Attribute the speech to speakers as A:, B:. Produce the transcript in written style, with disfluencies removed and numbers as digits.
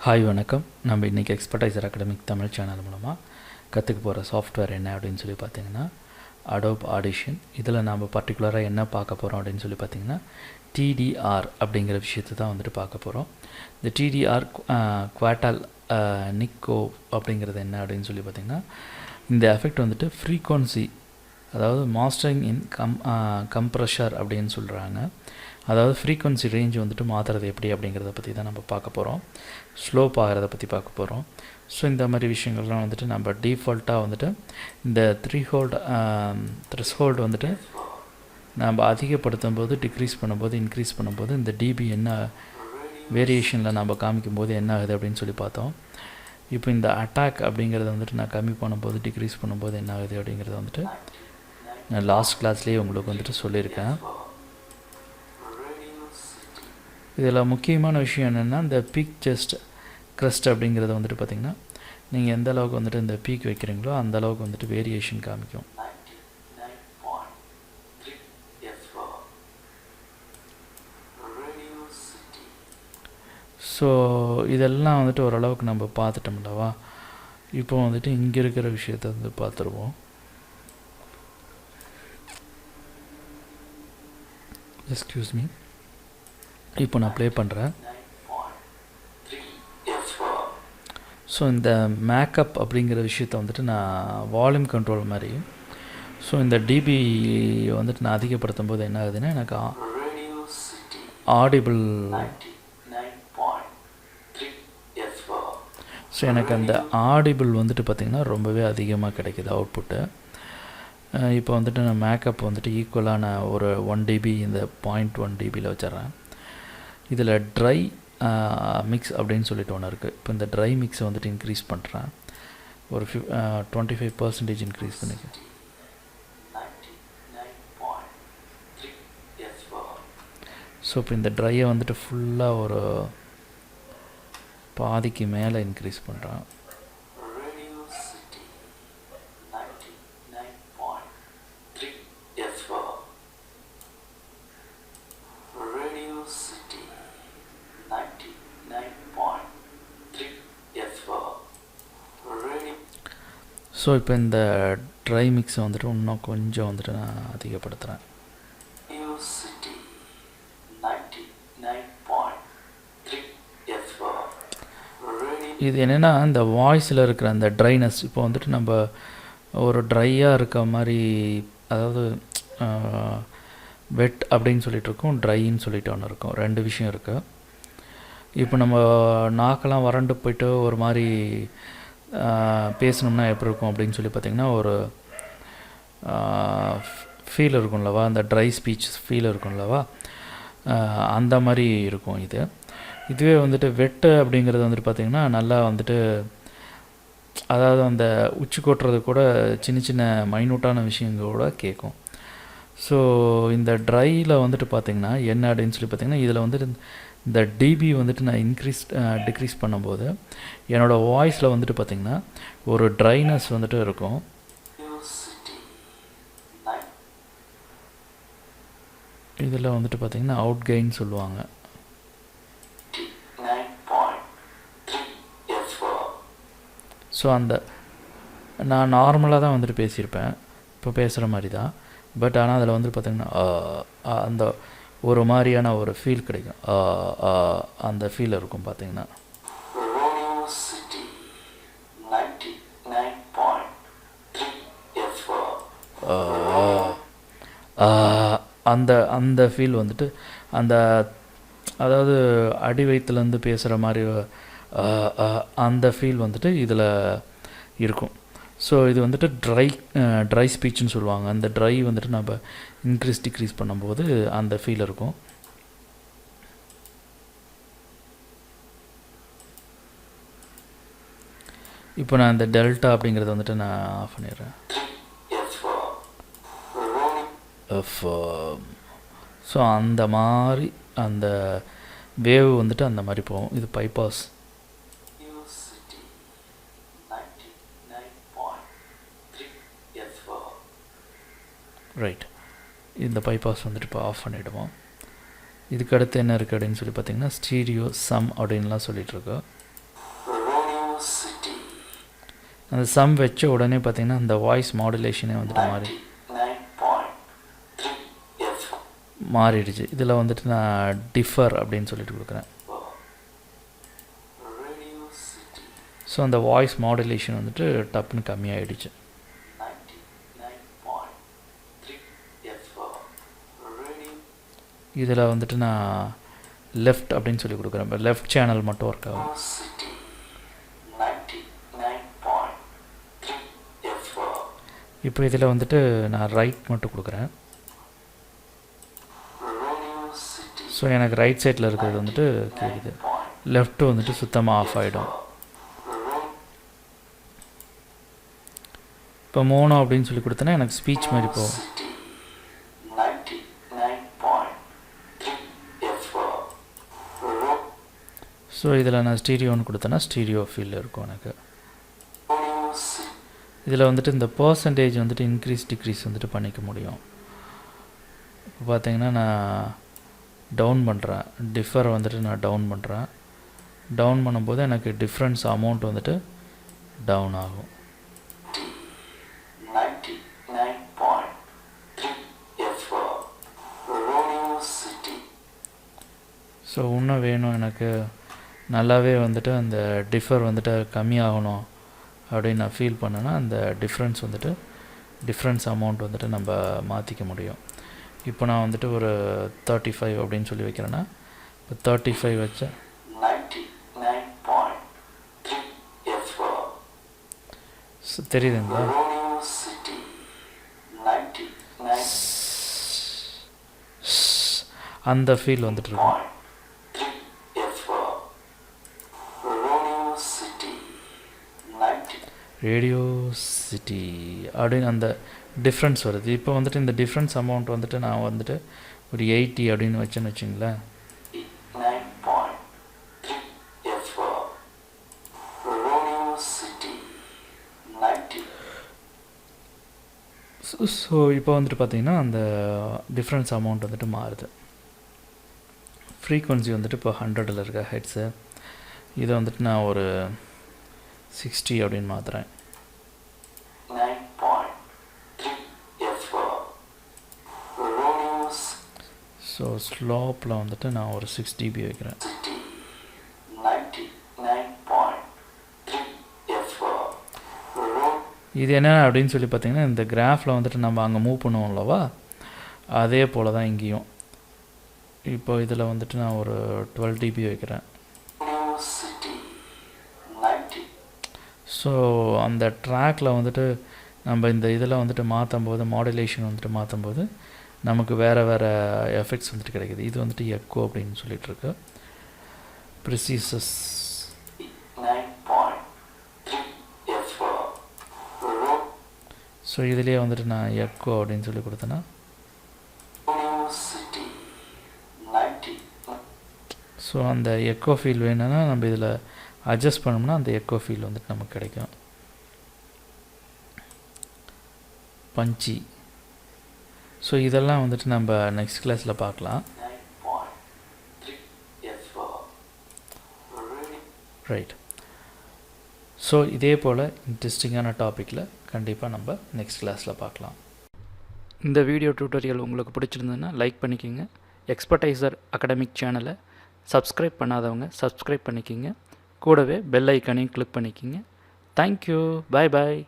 A: Hi வணக்கம். நம்ம இன்றைக்கி எக்ஸ்பர்டைசர் அகாடமிக் தமிழ் சேனல் மூலமாக கற்றுக்க போகிற சாஃப்ட்வேர் என்ன அப்படின்னு சொல்லி பார்த்தீங்கன்னா அடோப் ஆடிஷன். இதில் நம்ம பர்டிகுலராக என்ன பார்க்க போகிறோம் அப்படின்னு சொல்லி பார்த்தீங்கன்னா டிடிஆர் அப்படிங்கிற விஷயத்தை தான் வந்துட்டு பார்க்க போகிறோம். இந்த டிடிஆர் குவாட்டல் நிக்கோ அப்படிங்கிறது என்ன அப்படின்னு சொல்லி பார்த்திங்கன்னா இந்த எஃபெக்ட் வந்துட்டு ஃப்ரீக்வன்சி, அதாவது மாஸ்டரிங் இன் கம்ப்ரெஷர் அப்படின்னு சொல்கிறாங்க. அதாவது ஃப்ரீக்வன்சி ரேஞ்ச் வந்துட்டு மாற்றுறது எப்படி அப்படிங்கிறத பற்றி தான் நம்ம பார்க்க போகிறோம். ஸ்லோப் ஆகிறத பற்றி பார்க்க போகிறோம். ஸோ இந்த மாதிரி விஷயங்கள்லாம் வந்துட்டு நம்ம டிஃபால்ட்டாக வந்துட்டு இந்த த்ரெஷ்ஹோல்டு வந்துட்டு நம்ம அதிகப்படுத்தும் போது, டிக்ரீஸ் பண்ணும்போது, இன்க்ரீஸ் பண்ணும்போது இந்த டிபி என்ன வேரியேஷனில் நம்ம காமிக்கும்போது என்ன ஆகுது அப்படின்னு சொல்லி பார்த்தோம். இப்போ இந்த அட்டாக் அப்படிங்கிறத வந்துட்டு நான் கம்மி பண்ணும்போது, டிக்ரீஸ் பண்ணும்போது என்ன ஆகுது அப்படிங்கிறத வந்துட்டு நான் லாஸ்ட் கிளாஸ்லேயே உங்களுக்கு வந்துட்டு சொல்லியிருக்கேன். இதில் முக்கியமான விஷயம் என்னென்னா இந்த பீக் செஸ்ட் க்ரஸ்ட் அப்படிங்கிறத வந்துட்டு பார்த்திங்கன்னா நீங்கள் எந்த அளவுக்கு வந்துட்டு இந்த பீக் வைக்கிறீங்களோ அந்த அளவுக்கு வந்துட்டு வேரியேஷன் காமிக்கும். ஸோ இதெல்லாம் வந்துட்டு ஓரளவுக்கு நம்ம பார்த்துட்டோம்லவா. இப்போ வந்துட்டு இங்கே இருக்கிற விஷயத்தை வந்து பார்த்துருவோம். எக்ஸ்கியூஸ் மீ, இப்போ நான் ப்ளே பண்ணுறேன். ஸோ இந்த மேக்கப் அப்படிங்கிற விஷயத்தை வந்துட்டு நான் வால்யூம் கண்ட்ரோல் மாதிரி, ஸோ இந்த டிபி வந்துட்டு நான் அதிகப்படுத்தும் போது என்ன ஆகுதுன்னா எனக்கு ஆடிபிள், ஸோ எனக்கு அந்த ஆடிபிள் வந்துட்டு பார்த்திங்கன்னா ரொம்பவே அதிகமாக கிடைக்கிது அவுட்புட்டு. இப்போ வந்துட்டு நான் மேக்கப் வந்துட்டு ஈக்குவலான ஒரு 1 dB இந்த 0.1 dBயில் வச்சிட்றேன். இதில் ட்ரை மிக்ஸ் அப்படின்னு சொல்லிட்டு ஒன்று இருக்குது. இப்போ இந்த ட்ரை மிக்ஸை வந்துட்டு இன்க்ரீஸ் பண்ணுறேன். ஒரு 25% இன்க்ரீஸ் பண்ணிக்க. ஸோ இப்போ இந்த ட்ரையை வந்துட்டு ஃபுல்லாக ஒரு பாதிக்கு மேலே இன்க்ரீஸ் பண்ணுறேன். ஸோ இப்போ இந்த ட்ரை மிக்ஸை வந்துட்டு இன்னும் கொஞ்சம் வந்துட்டு நான் அதிகப்படுத்துகிறேன். இது என்னென்னா இந்த வாய்ஸில் இருக்கிற அந்த ட்ரைனஸ், இப்போ வந்துட்டு நம்ம ஒரு ட்ரையாக இருக்க மாதிரி, அதாவது வெட் அப்படின்னு சொல்லிட்டு இருக்கோம், ட்ரைன்னு சொல்லிட்டு ஒன்று இருக்கும். 2 விஷயம் இருக்குது. இப்போ நம்ம நாக்கெல்லாம் வறண்டு போய்ட்டு ஒரு மாதிரி பேசணும்னா எப்படி இருக்கும் அப்படின்னு சொல்லி பார்த்திங்கன்னா ஒரு ஃபீல் இருக்கும்லவா, அந்த ட்ரை ஸ்பீச் ஃபீல் இருக்கும்லவா, அந்த மாதிரி இருக்கும். இதுவே வந்துட்டு வெட்டு அப்படிங்கிறது வந்துட்டு பார்த்திங்கன்னா நல்லா வந்துட்டு, அதாவது அந்த உச்சி கொட்டுறது கூட சின்ன சின்ன மைனூட்டான விஷயங்கள் கூட கேட்கும். ஸோ இந்த ட்ரையில் வந்துட்டு பார்த்திங்கன்னா என்ன அப்படின்னு சொல்லி பார்த்திங்கன்னா இதில் வந்துட்டு இந்த டிபி வந்துட்டு நான் டிக்ரீஸ் பண்ணும்போது என்னோடய வாய்ஸில் வந்துட்டு பார்த்திங்கன்னா ஒரு ட்ரைனஸ் வந்துட்டு இருக்கும். இதில் வந்துட்டு பார்த்திங்கன்னா அவுட் கெயின் சொல்லுவாங்க. ஸோ அந்த நான் நார்மலாக தான் வந்துட்டு பேசியிருப்பேன், இப்போ பேசுகிற மாதிரி தான். பட் ஆனால் அதில் வந்துட்டு பார்த்திங்கன்னா அந்த ஒரு மாதிரியான ஒரு ஃபீல் கிடைக்கும். அந்த ஃபீல் இருக்கும் பார்த்திங்கன்னா. அந்த அந்த ஃபீல் வந்துட்டு அந்த, அதாவது அடி வயிற்றுலேருந்து பேசுகிற மாதிரி அந்த ஃபீல் வந்துட்டு இதில் இருக்கும். ஸோ இது வந்துட்டு ட்ரை ஸ்பீச்சுன்னு சொல்லுவாங்க. அந்த ட்ரை வந்துட்டு நம்ம டிக்ரீஸ் பண்ணும்போது அந்த ஃபீல் இருக்கும். இப்போ நான் இந்த டெல்டா அப்படிங்கிறத வந்துட்டு நான் ஆஃப் பண்ணிடுறேன். ஸோ அந்த மாதிரி அந்த வேவ் வந்துட்டு அந்த மாதிரி போகும். இது பைபாஸ். ரைட், இந்த பைபாஸ் வந்துட்டு இப்போ ஆஃப் பண்ணிவிடுவோம். இதுக்கு அடுத்து என்ன இருக்குது அப்படின்னு சொல்லி பார்த்தீங்கன்னா ஸ்டீரியோ சம் அப்படின்லாம் சொல்லிகிட்ருக்கோம். அந்த சம் வச்ச உடனே பார்த்தீங்கன்னா அந்த வாய்ஸ் மாடுலேஷனே வந்துட்டு மாறிடுச்சு. இதில் வந்துட்டு நான் டிஃபர் அப்படின்னு சொல்லிட்டு கொடுக்குறேன். ஸோ அந்த வாய்ஸ் மாடுலேஷன் வந்துட்டு டப்புன்னு கம்மியாகிடுச்சு. இதில் வந்துட்டு நான் லெஃப்ட் அப்படின்னு சொல்லி கொடுக்குறேன். இப்போ லெஃப்ட் சேனல் மட்டும் ஒர்க் ஆகும். இப்போ இதில் வந்துட்டு நான் ரைட் மட்டும் கொடுக்குறேன். ஸோ எனக்கு ரைட் சைடில் இருக்கிறது வந்துட்டு கேட்குது. லெஃப்ட்டு வந்துட்டு சுத்தமாக ஆஃப் ஆகிடும். இப்போ மோனோ அப்படின்னு சொல்லி கொடுத்தேன்னா எனக்கு ஸ்பீச் மாதிரி போகும். ஸோ இதில் நான் ஸ்டீரியோன்னு கொடுத்தேன்னா ஸ்டீரியோ ஃபீல் இருக்கும் எனக்கு. இதில் வந்துட்டு இந்த பர்சன்டேஜ் வந்துட்டு இன்க்ரீஸ் டிக்ரீஸ் வந்துட்டு பண்ணிக்க முடியும். இப்போ பார்த்தீங்கன்னா நான் டவுன் பண்ணுறேன். டிஃபர் வந்துட்டு நான் டவுன் பண்ணுறேன். டவுன் பண்ணும்போது எனக்கு டிஃப்ரென்ஸ் அமௌண்ட் வந்துட்டு டவுன் ஆகும். ஸோ இன்னும் வேணும் எனக்கு நல்லாவே வந்துட்டு அந்த டிஃபர் வந்துட்டு கம்மியாகணும் அப்படின்னு நான் ஃபீல் பண்ணேன்னா அந்த டிஃப்ரென்ஸ் அமௌண்ட் வந்துட்டு நம்ம மாற்றிக்க முடியும். இப்போ நான் வந்துட்டு ஒரு 35 அப்படின்னு சொல்லி வைக்கிறேன்னா இப்போ 35 வச்சேன். தெரியுதுங்களா? அந்த ஃபீல் வந்துட்டு இருக்கும். ரேடியோ சிட்டி அப்படின்னு அந்த டிஃப்ரென்ஸ் வருது. இப்போ வந்துட்டு இந்த டிஃப்ரென்ஸ் அமௌண்ட் வந்துட்டு நான் வந்துட்டு ஒரு 80 அப்படின்னு வச்சேன்னு வச்சுங்களேன். ஸோ இப்போ வந்துட்டு பார்த்தீங்கன்னா அந்த டிஃப்ரென்ஸ் அமௌண்ட் வந்துட்டு மாறுது. ஃப்ரீக்வன்சி வந்துட்டு இப்போ 100ல் இருக்க ஹெட்ஸு. இதை வந்துட்டு நான் ஒரு 60 அப்படின்னு மாற்றுறேன். ஸோ ஸ்லோப்பில் வந்துட்டு நான் ஒரு 6 dB வைக்கிறேன். இது என்ன அப்படின்னு சொல்லி பார்த்தீங்கன்னா இந்த கிராஃபில் வந்துட்டு நம்ம அங்கே மூவ் பண்ணுவோம் அல்லவா, அதே போல் தான் இங்கேயும். இப்போ இதில் வந்துட்டு நான் ஒரு 12 dB வைக்கிறேன். ஸோ அந்த ட்ராக்கில் வந்துட்டு நம்ம இந்த இதில் வந்துட்டு மாற்றும் போது மாடுலேஷன் வந்துட்டு மாற்றும் போது நமக்கு வேறு எஃபெக்ட்ஸ் வந்துட்டு கிடைக்குது. இது வந்துட்டு எக்கோ அப்படின்னு சொல்லிட்டு இருக்கு. ப்ரிசீசஸ் ஸோ இதுலேயே வந்துட்டு நான் எக்கோ அப்படின்னு சொல்லி கொடுத்தேன்னா ஸோ அந்த எக்கோ ஃபீல் வேணும்னா நம்ம இதில் அட்ஜஸ்ட் பண்ணோம்னா அந்த எக்கோ ஃபீல் வந்துட்டு நமக்கு கிடைக்கும். பஞ்சி. ஸோ இதெல்லாம் வந்துட்டு நம்ம நெக்ஸ்ட் கிளாஸில் பார்க்கலாம். ரைட். ஸோ இதே போல் இன்ட்ரெஸ்டிங்கான டாப்பிக்கில் கண்டிப்பாக நம்ம நெக்ஸ்ட் கிளாஸில் பார்க்கலாம். இந்த வீடியோ டியூட்டோரியல் உங்களுக்கு பிடிச்சிருந்ததுன்னா லைக் பண்ணிக்கோங்க. எக்ஸ்பர்டைசர் அகாடமிக் சேனலை சப்ஸ்கிரைப் பண்ணாதவங்க சப்ஸ்கிரைப் பண்ணிக்கிங்க. கூடவே பெல் ஐக்கானையும் கிளிக் பண்ணிக்கிங்க. தேங்க்யூ. பாய் பாய்.